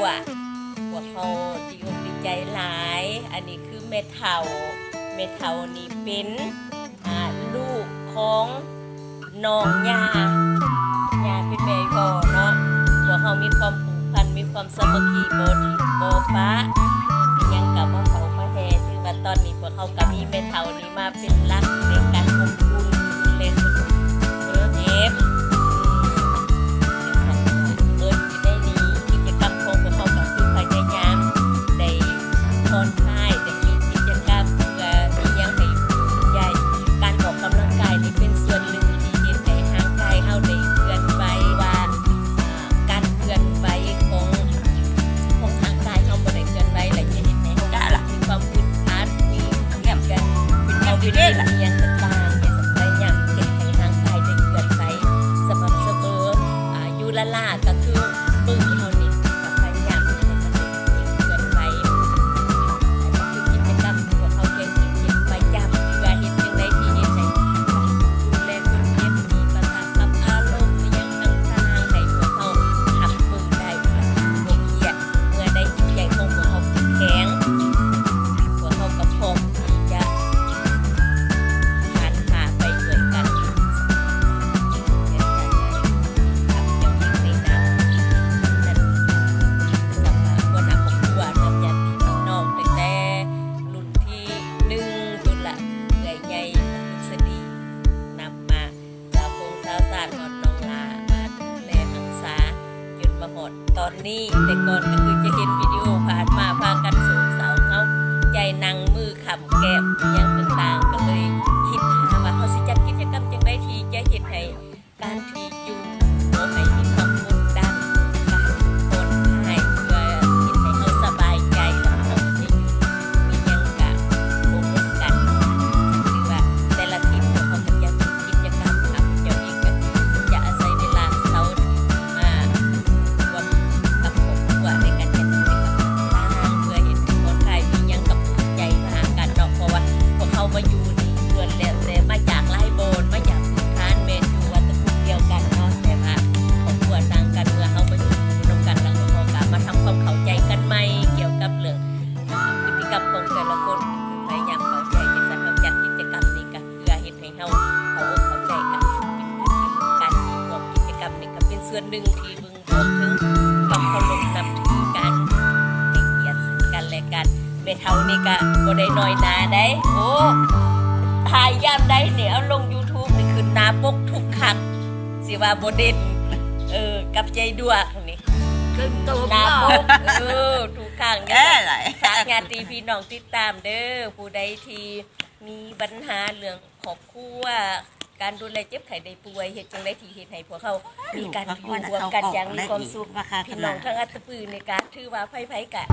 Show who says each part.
Speaker 1: วพวกเขาดีอกดีใจหลายอันนี้คือเมเฒ่านี่เป็นลูกของน้องย่าเป็นแม่พ่อเนาะพวกเขามีความผูกพันมีความสามัคคีบ่ทิ้งบ่ปะยังกับมาเขามาแท้ถือว่าตอนนี้พวกเขาก็มีเมเฒ่านี่มาเป็นหลักในการอบอุ่นเล่นเอฟได้นี้กิจกรรมของพวกเขาก็คือพยายามได้ผ่อนคลายได้มีกิจกรรมเพื่อมียังให้ใหญ่การออกกำลังกายนี่เป็นส่วนหนึ่งที่เฮ็ดให้ร่างกายเฮาได้เคลื่อนไหวว่าการเคลื่อนไหวของร่างกายเฮาบ่ได้เคลื่อนไหวแล้วจะเฮ็ดให้เฮามีความอึดอัดมีเงียบกันเป็นเอาอยู่ได้ล่ะอย่างต่างๆอย่างสำคัญอย่างเฮ็ดให้ร่างกายได้เคลื่อนไหวสม่ำเสมออยู่ละล่าก็คือมือเฮานี่ก็พยายามให้มันได้เคลื่อนไหวคือกิจกรรมที่พวกเขาเฮ็ดประจำเพื่อเฮ็ดจังได๋ที่เฮ็ดให้ดูแลคนเจ็บมีปะทะกับอารมณ์อิหยังต่างๆให้พวกเขาหักมือได้บ่เครียดเมื่อได้จิตใจของพวกเขาแข็งพวกเขาก็พร้อมที่จะผ่านผ่าไปด้วยกันตอนนี้แต่ก่อนก็คือจะเห็นวิดีโอผ่านมาพากันสูงเสาเขาใจนั่งมือขำแก้มยังต่างๆก็เลยคิดหาว่าเขาสิจัดกิจกรรมจังได๋ที่จะเฮ็ดให้การที่อยู่บ่ให้มีความกดดันการผ่อนคลายเพื่อเฮ็ดให้เขาสบายใจแล้วเขาจะอยู่มีหยังก็บ่เหมือนกันหรือว่าแต่ละทีมเขาก็จะมีกิจกรรมทำเจ้าเองก็จะอาศัยเวลาเสาร์มา ในการจัดกิจกรรมต่างๆเพื่อเห็นคนไทยมียังกับใจมาหากันเนาะเพราะว่าพวกเขามาอยู่นี่เพื่อนแล้วแต่มาจากไล่โบนมาจากทานเมนอยู่วัดตะกุกเดียวกันเนาะแต่ว่าของตัวต่างกันเมื่อเขามาอยู่รวมกันแล้วก็การมาทำความเข้าใจกันใหม่เกี่ยวกับเรื่องพฤติกรรมของแต่ละคนพยายามเข้าใจจะสร้างจัดกิจกรรมนี้กันเพื่อเห็นให้เขาเข้าใจกันเป็นการที่พวกกิจกรรมนี้ก็เป็นส่วนหนึ่งที่บึงบอกถึงความเคารพนับถือกันให้เกียรติซึ่งกันและกันเมเฒ่านี่ก็บ่ได้น้อยหน้าได้โอ้ถ่ายยามใดเนี่ยเอาลง YouTube นี่ขึ้นหน้าปกทุกครั้งสิว่าบ่เด่นกับใจดวงนี่ขึ้นตูหน้าปกทุกครั้งนี่ฝากญาติพี่น้องติดตามเด้อผู้ใดที่มีปัญหาเรื่องครอบครัวการดูแลเจ็บไข้ได้ป่วยเฮ็ดจังได๋ที่เฮ็ดให้พวกเขามีการอยู่ร่วมกันอย่างมีความสุขพี่น้องทั้งอัตตปือในการถือว่าไผๆกะ